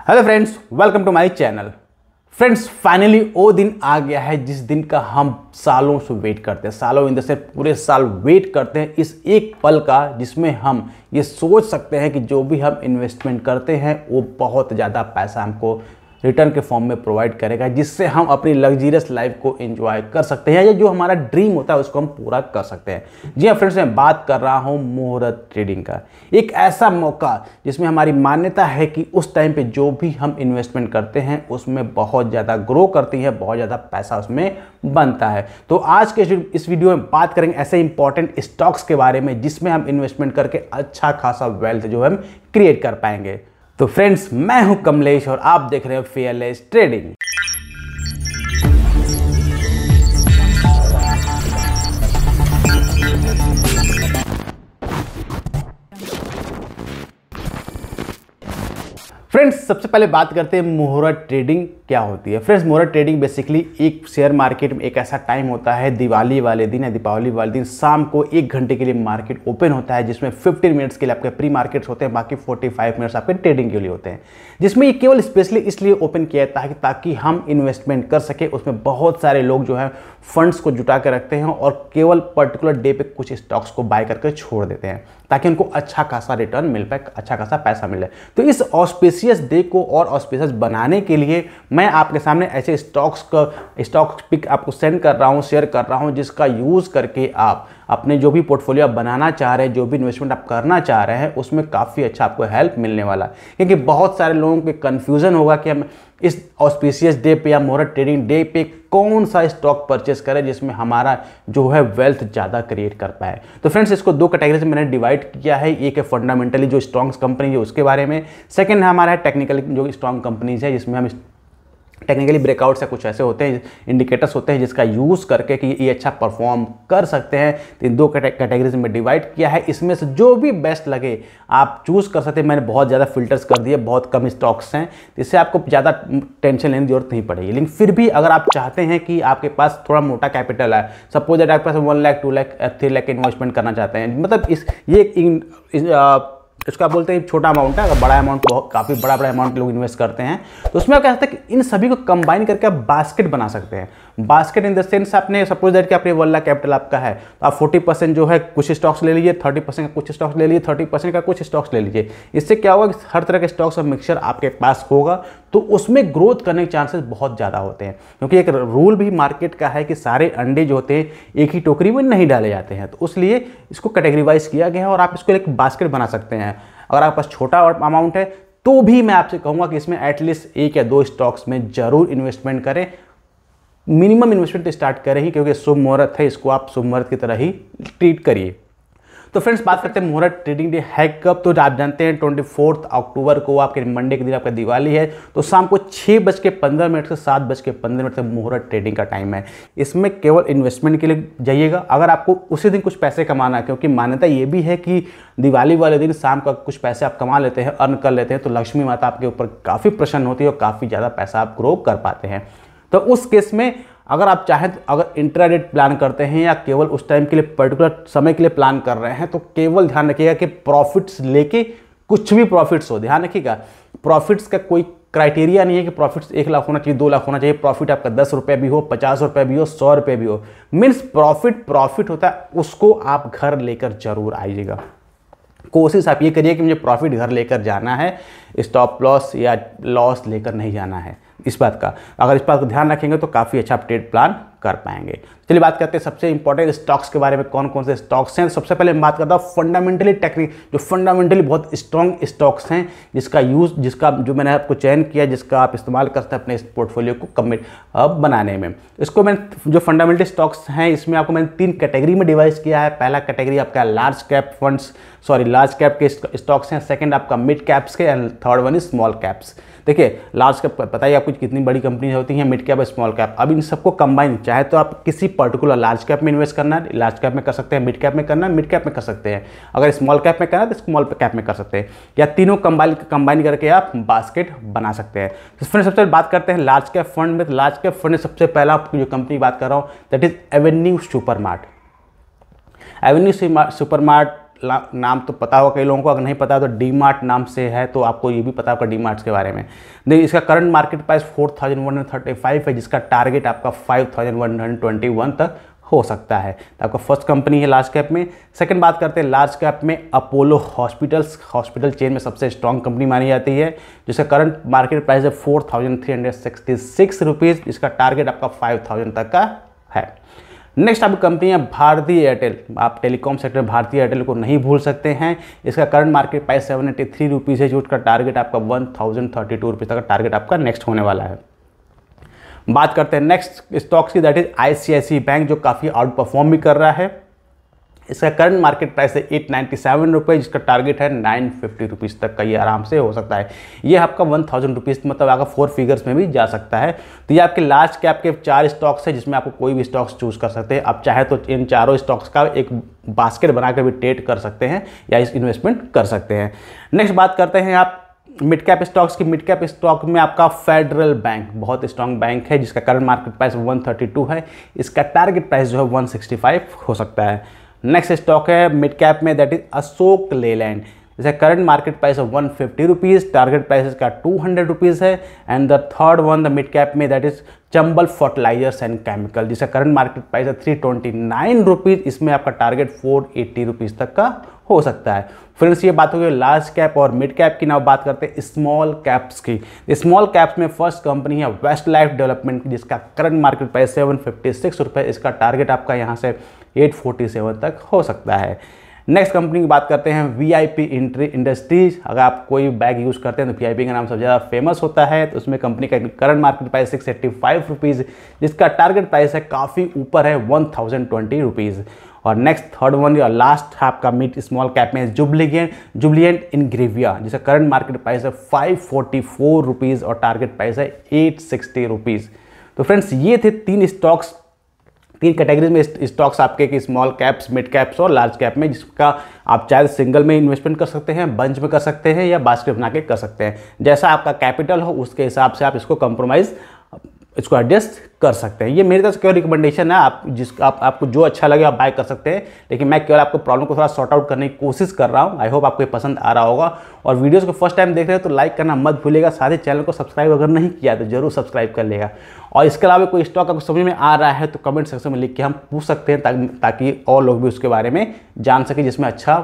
Hello friends, welcome to my channel. Friends, finally वो दिन आ गया है जिस दिन का हम सालों से वेट करते हैं। सालों इन द सेंस पूरे साल वेट करते हैं इस एक पल का जिसमें हम ये सोच सकते हैं कि जो भी हम इन्वेस्टमेंट करते हैं वो बहुत ज़्यादा पैसा हमको रिटर्न के फॉर्म में प्रोवाइड करेगा, जिससे हम अपनी लग्जरियस लाइफ को एंजॉय कर सकते हैं या जो हमारा ड्रीम होता है उसको हम पूरा कर सकते हैं। जी हाँ फ्रेंड्स, मैं बात कर रहा हूँ मुहूर्त ट्रेडिंग का। एक ऐसा मौका जिसमें हमारी मान्यता है कि उस टाइम पे जो भी हम इन्वेस्टमेंट करते हैं उसमें बहुत ज़्यादा ग्रो करती है, बहुत ज़्यादा पैसा उसमें बनता है। तो आज के इस वीडियो में बात करेंगे ऐसे इंपॉर्टेंट स्टॉक्स के बारे में जिसमें हम इन्वेस्टमेंट करके अच्छा खासा वेल्थ जो हम क्रिएट कर पाएंगे। तो फ्रेंड्स, मैं हूं कमलेश और आप देख रहे हैं फेयरलेस ट्रेडिंग। फ्रेंड्स, सबसे पहले बात करते हैं मुहूर्त ट्रेडिंग क्या होती है। फ्रेंड्स, मुहूर्त ट्रेडिंग बेसिकली एक शेयर मार्केट में एक ऐसा टाइम होता है दिवाली वाले दिन या दीपावली वाले दिन शाम को 1 घंटे के लिए मार्केट ओपन होता है, जिसमें 15 मिनट्स के लिए आपके प्री मार्केट्स होते हैं, बाकी 45 मिनट्स आपके ट्रेडिंग के लिए होते हैं। जिसमें ये केवल स्पेशली इसलिए ओपन किया जाता है ताकि हम इन्वेस्टमेंट कर सके। उसमें बहुत सारे लोग जो है फंड्स को जुटा कर रखते हैं और केवल पर्टिकुलर डे पे कुछ स्टॉक्स को बाय करके छोड़ देते हैं ताकि उनको अच्छा खासा रिटर्न मिल पाए, अच्छा खासा पैसा मिले। तो इस ऑस्पिशियस डे को और ऑस्पिशियस बनाने के लिए मैं आपके सामने ऐसे स्टॉक पिक आपको सेंड कर रहा हूँ, शेयर कर रहा हूँ, जिसका यूज़ करके आप अपने जो भी पोर्टफोलियो बनाना चाह रहे हैं, जो भी इन्वेस्टमेंट आप करना चाह रहे हैं, उसमें काफ़ी अच्छा आपको हेल्प मिलने वाला है। क्योंकि बहुत सारे लोगों के कन्फ्यूज़न होगा कि हम इस ऑस्पिशियस डे पे या मुहूर्त ट्रेडिंग डे पे कौन सा स्टॉक परचेस करें जिसमें हमारा जो है वेल्थ ज़्यादा क्रिएट कर पाए। तो फ्रेंड्स, इसको 2 कैटेगरी से मैंने डिवाइड किया है। एक है फंडामेंटली जो स्ट्रॉन्ग कंपनी है उसके बारे में, सेकंड है हमारा टेक्निकली जो स्ट्रॉन्ग कंपनीज है जिसमें हम टेक्निकली ब्रेकआउट्स या कुछ ऐसे होते हैं इंडिकेटर्स होते हैं जिसका यूज़ करके कि ये अच्छा परफॉर्म कर सकते हैं। तो इन 2 कैटेगरीज में डिवाइड किया है। इसमें से जो भी बेस्ट लगे आप चूज़ कर सकते हैं। मैंने बहुत ज़्यादा फिल्टर्स कर दिए, बहुत कम स्टॉक्स हैं, इससे आपको ज़्यादा टेंशन लेने की जरूरत नहीं पड़ेगी। लेकिन फिर भी अगर आप चाहते हैं कि आपके पास थोड़ा मोटा कैपिटल है, सपोज दैट आपके पास 1 लाख 2 लाख 3 लाख इन्वेस्टमेंट करना चाहते हैं, मतलब इसका बोलते हैं छोटा अमाउंट है। अगर बड़ा अमाउंट काफ़ी बड़ा अमाउंट लोग इन्वेस्ट करते हैं तो उसमें आप क्या सकते हैं कि इन सभी को कंबाइन करके आप बास्केट बना सकते हैं। बास्केट इन द सेंस आपने सपोज दैट कि आपने 1 लाख कैपिटल आपका है तो आप 40% जो है कुछ स्टॉक्स ले लीजिए, 30% का कुछ स्टॉक्स ले लीजिए, 30% का कुछ स्टॉक्स ले लीजिए। इससे क्या होगा कि हर तरह के स्टॉक्स और मिक्सचर आपके पास होगा तो उसमें ग्रोथ करने के चांसेस बहुत ज़्यादा होते हैं। क्योंकि एक रूल भी मार्केट का है कि सारे अंडे जो होते हैं एक ही टोकरी में नहीं डाले जाते हैं, तो इसलिए इसको कैटेगरीवाइज किया गया है और आप इसको एक बास्केट बना सकते हैं। अगर आपके पास छोटा अमाउंट है तो भी मैं आपसे कहूँगा कि इसमें एटलीस्ट 1 या 2 स्टॉक्स में जरूर इन्वेस्टमेंट करें। मिनिमम इन्वेस्टमेंट स्टार्ट करें ही, क्योंकि शुभ मुहूर्त है, इसको आप शुभ मुहूर्त की तरह ही ट्रीट करिए। तो फ्रेंड्स, बात करते हैं मुहूर्त ट्रेडिंग डे है कब। तो आप जानते हैं 24 अक्टूबर को आपके मंडे के दिन आपका दिवाली है, तो शाम को 6:15 से 7:15 तक मुहूर्त ट्रेडिंग का टाइम है। इसमें केवल इन्वेस्टमेंट के लिए जाइएगा। अगर आपको उसी दिन कुछ पैसे कमाना है, क्योंकि मान्यता ये भी है कि दिवाली वाले दिन शाम का कुछ पैसे आप कमा लेते हैं, अर्न कर लेते हैं, तो लक्ष्मी माता आपके ऊपर काफ़ी प्रसन्न होती है और काफ़ी ज़्यादा पैसा आप ग्रो कर पाते हैं। तो उस केस में अगर आप चाहें तो अगर इंट्राडे प्लान करते हैं या केवल उस टाइम के लिए पर्टिकुलर समय के लिए प्लान कर रहे हैं तो केवल ध्यान रखिएगा कि प्रॉफिट्स लेके कुछ भी प्रॉफिट्स हो, ध्यान रखिएगा प्रॉफिट्स का कोई क्राइटेरिया नहीं है कि प्रॉफिट्स 1 लाख होना चाहिए, 2 लाख होना चाहिए। प्रॉफिट आपका 10 रुपये भी हो, 50 रुपये भी हो, 100 रुपये भी हो, मीन्स प्रॉफिट होता है, उसको आप घर लेकर जरूर आइएगा। कोशिश आप ये करिए कि मुझे प्रॉफिट घर लेकर जाना है, स्टॉप लॉस या लॉस लेकर नहीं जाना है। इस बात का अगर इस बात को ध्यान रखेंगे तो काफ़ी अच्छा आप ट्रेड प्लान कर पाएंगे। चलिए बात करते हैं सबसे इंपॉर्टेंट स्टॉक्स के बारे में, कौन कौन से स्टॉक्स हैं। सबसे पहले मैं बात करता हूँ फंडामेंटली जो फंडामेंटली बहुत स्ट्रॉन्ग स्टॉक्स हैं जिसका जो मैंने आपको चयन किया, जिसका आप इस्तेमाल करते हैं अपने इस पोर्टफोलियो को कमिट बनाने में। इसको मैंने जो फंडामेंटल स्टॉक्स हैं इसमें आपको मैंने 3 कैटेगरी में डिवाइड किया है। पहला कैटेगरी आपका लार्ज कैप के स्टॉक्स हैं, सेकंड आपका मिड कैप्स के, and third one is small caps. देखिए, लार्ज कैप पता ही आपको कितनी बड़ी कंपनी होती हैं, मिड कैप और स्मॉल कैप। अब इन सबको कंबाइन, चाहे तो आप किसी पर्टिकुलर लार्ज कैप में इन्वेस्ट करना है, लार्ज कैप में कर सकते हैं, मिड कैप में करना है, मिड कैप में कर सकते हैं, अगर स्मॉल कैप में करना है तो स्मॉल कैप में कर सकते हैं, या तीनों कंबाइन करके आप बास्केट बना सकते हैं। तो फिर सबसे बात करते हैं लार्ज कैप फंड में। लार्ज कैप फंड में सबसे पहला जो कंपनी बात कर रहा हूँ that is Avenue supermart. Avenue supermart नाम तो पता होगा कई लोगों को, अगर नहीं पता तो डी मार्ट नाम से है, तो आपको ये भी पता होगा डी मार्ट के बारे में। देखिए इसका करंट मार्केट प्राइस 4135 है, जिसका टारगेट आपका 5121 तक हो सकता है। तो आपका फर्स्ट कंपनी है लार्ज कैप में। सेकंड बात करते हैं लार्ज कैप में अपोलो हॉस्पिटल्स, हॉस्पिटल चेन में सबसे स्ट्रॉन्ग कंपनी मानी जाती है, जिसका करंट मार्केट प्राइस है 4366 रुपीज़, जिसका टारगेट आपका 5000 तक का है। नेक्स्ट आपकी कंपनी है भारतीय एयरटेल। आप टेलीकॉम सेक्टर में भारतीय एयरटेल को नहीं भूल सकते हैं। इसका करंट मार्केट प्राइस 783 रुपीज़ है, जो उसका टारगेट आपका 1032 रुपीज़ तक का टारगेट आपका नेक्स्ट होने वाला है। बात करते हैं नेक्स्ट स्टॉक्स की, दैट इज आईसीआईसीआई बैंक, जो काफ़ी आउट परफॉर्म भी कर रहा है। इसका करंट मार्केट प्राइस है 897 रुपये, जिसका टारगेट है 950 रुपीज़ तक का ये आराम से हो सकता है। ये आपका 1000 रुपीज़ मतलब आपका 4 फिगर्स में भी जा सकता है। तो ये आपके लार्ज कैप के 4 स्टॉक्स है, जिसमें आपको कोई भी स्टॉक्स चूज कर सकते हैं। आप चाहे तो इन चारों स्टॉक्स का एक बास्केट बनाकर भी ट्रेड कर सकते हैं या इस इन्वेस्टमेंट कर सकते हैं। नेक्स्ट बात करते हैं आप मिड कैप स्टॉक्स की। मिड कैप स्टॉक में आपका फेडरल बैंक बहुत स्ट्रॉन्ग बैंक है, जिसका करंट मार्केट प्राइस 132 है। इसका टारगेट प्राइस जो है 165 हो सकता है। नेक्स्ट स्टॉक है मिड कैप में, दैट इज अशोक लेलैंड, जैसे करंट मार्केट प्राइस है 150 रुपीज़, टारगेट प्राइस इसका 200 रुपीज़ है। And the third one the mid cap में, that is Chambal fertilisers and chemical, जिसका करंट मार्केट प्राइस है 329 रुपीज़, इसमें आपका टारगेट 480 रुपीज़ तक का हो सकता है। फ्रेंड्स ये बात हो गई लार्ज कैप और मिड कैप की। नाउ बात करते हैं स्मॉल कैप्स की। स्मॉल कैप्स में फर्स्ट कंपनी है वेस्ट लाइफ डेवलपमेंट, जिसका करंट मार्केट प्राइस 756 रुपये, इसका टारगेट आपका यहाँ से 847 तक हो सकता है। नेक्स्ट कंपनी की बात करते हैं वीआईपी इंडस्ट्रीज। अगर आप कोई बैग यूज़ करते हैं तो वीआईपी का नाम सबसे ज़्यादा फेमस होता है। तो उसमें कंपनी का करंट मार्केट प्राइस 685 रुपीज़, जिसका टारगेट प्राइस है काफ़ी ऊपर है 1020 रुपीज़। और नेक्स्ट थर्ड वन या लास्ट आपका मिड स्मॉल कैप में जुबलिएंट इंग्रेविया, जिसका करंट मार्केट प्राइस है 544 रुपीज़ और टारगेट प्राइस है 860 रुपीज़। तो फ्रेंड्स ये थे 3 स्टॉक्स, 3 कैटेगरीज में स्टॉक्स आपके कि स्मॉल कैप्स, मिड कैप्स और लार्ज कैप में, जिसका आप चाहे सिंगल में इन्वेस्टमेंट कर सकते हैं, बंच में कर सकते हैं या बास्केट बना के कर सकते हैं। जैसा आपका कैपिटल हो उसके हिसाब से आप इसको कंप्रोमाइज़ इसको एडजस्ट कर सकते हैं। ये मेरी तरफ से केवल रिकमेंडेशन है, आपको जो अच्छा लगे आप बाय कर सकते हैं, लेकिन मैं केवल आपको प्रॉब्लम को थोड़ा सॉर्ट आउट करने की कोशिश कर रहा हूँ। आई होप आपको ये पसंद आ रहा होगा। और वीडियोस को फर्स्ट टाइम देख रहे हैं तो लाइक करना मत भूलिएगा, साथ ही चैनल को सब्सक्राइब अगर नहीं किया तो जरूर सब्सक्राइब कर लेगा। और इसके अलावा कोई स्टॉक आपको समझ में आ रहा है तो कमेंट सेक्शन में लिख के हम पूछ सकते हैं, ताकि और लोग भी उसके बारे में जान सके, जिसमें अच्छा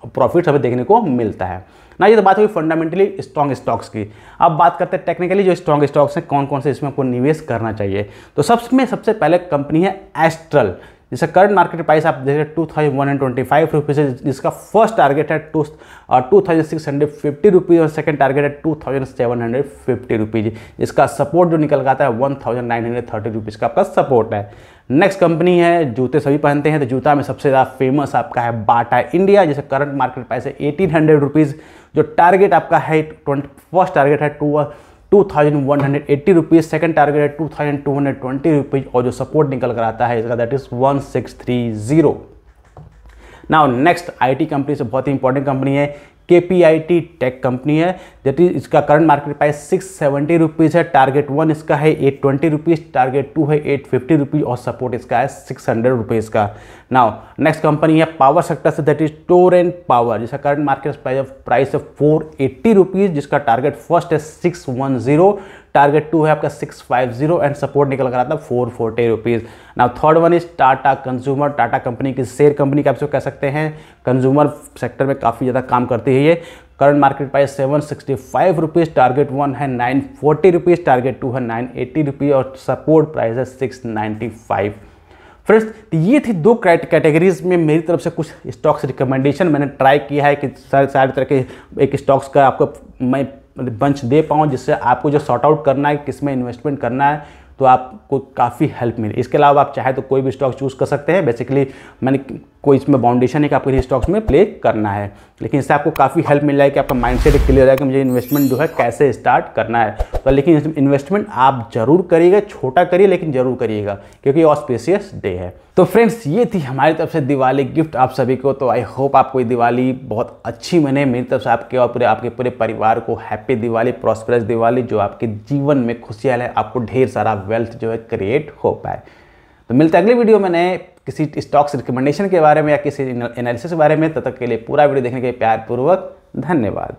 प्रॉफिट हमें देखने को मिलता है ना। ये तो बात हुई फंडामेंटली स्ट्रॉन्ग स्टॉक्स की। अब बात करते हैं टेक्निकली जो स्ट्रॉन्ग स्टॉक्स हैं, कौन कौन से इसमें आपको निवेश करना चाहिए। तो सबसे पहले कंपनी है एस्ट्रल, जिसका करंट मार्केट प्राइस आप देख रहे हैं 2125 रुपीज़ है, जिसका फर्स्ट टारगेट है 2650 रुपीज़ और सेकंड टारगेट है 2750 रुपीज़, जिसका सपोर्ट जो निकल आता है 1930 रुपीज़ का आपका सपोर्ट है। नेक्स्ट कंपनी है, जूते सभी पहनते हैं तो जूता में सबसे ज़्यादा फेमस आपका है बाटा इंडिया, जिसका करंट मार्केट प्राइस है 1800 रुपीज़, जो टारगेट आपका है फर्स्ट टारगेट है 2180 रुपीज़, सेकेंड टारगेट है 2220 रुपीज़ और जो सपोर्ट निकल कर आता है इसका that is 1630। Now next IT company से बहुत ही इंपॉर्टेंट कंपनी है KPIT टेक कंपनी है, दैट इज इसका करंट मार्केट प्राइस 670 रुपीज़ है, टारगेट 1 इसका है 820 रुपीज़, टारगेट 2 है 850 रुपीज़ और सपोर्ट इसका है 600 रुपीज़ का। नाउ नेक्स्ट कंपनी है पावर सेक्टर से, दैट इज टोरेंट पावर, जिसका करंट मार्केट प्राइस है 480 रुपीज़, जिसका टारगेट फर्स्ट है 610, टारगेट 2 है आपका 650 एंड सपोर्ट निकल कर आता है 440 rupees. Now third one is Tata consumer, Tata company की शेयर कंपनी का आप कह सकते हैं, कंज्यूमर सेक्टर में काफ़ी ज़्यादा काम करती है ये। Current market price 765 rupees, target 1 है 940 रुपीज़, टारगेट 2 है 980 रुपीज़ और सपोर्ट प्राइस है 695। फ्रेंड्स ये थी 2 कैटेगरीज में मेरी तरफ से कुछ स्टॉक्स रिकमेंडेशन। मैंने ट्राई किया है कि सारे तरह के एक स्टॉक्स का आपको मैं बंच दे पाऊँ, जिससे आपको जो सॉर्ट आउट करना है किस में इन्वेस्टमेंट करना है तो आपको काफ़ी हेल्प मिले। इसके अलावा आप चाहे तो कोई भी स्टॉक चूज़ कर सकते हैं। बेसिकली मैंने कोई इसमें बाउंडेशन है कि आपको ये स्टॉक्स में प्ले करना है, लेकिन इससे आपको काफ़ी हेल्प मिल जाएगी, आपका माइंडसेट क्लियर हो जाएगा कि मुझे इन्वेस्टमेंट जो है कैसे स्टार्ट करना है। तो लेकिन इन्वेस्टमेंट आप जरूर करिएगा, छोटा करिए लेकिन जरूर करिएगा, क्योंकि ऑस्पिशियस डे है। तो फ्रेंड्स ये थी हमारी तरफ से दिवाली गिफ्ट आप सभी को। तो आई होप आपको ये दिवाली बहुत अच्छी बने। मेरी तरफ से आपके और आपके पूरे परिवार को हैप्पी दिवाली, प्रॉस्परस दिवाली, जो आपके जीवन में खुशियाँ लाए, आपको ढेर सारा वेल्थ जो है क्रिएट हो पाए। तो मिलते हैं अगली वीडियो में नए किसी स्टॉक्स रिकमेंडेशन के बारे में या किसी एनालिसिस के बारे में। तब तक के लिए पूरा वीडियो देखने के लिए प्यारपूर्वक धन्यवाद।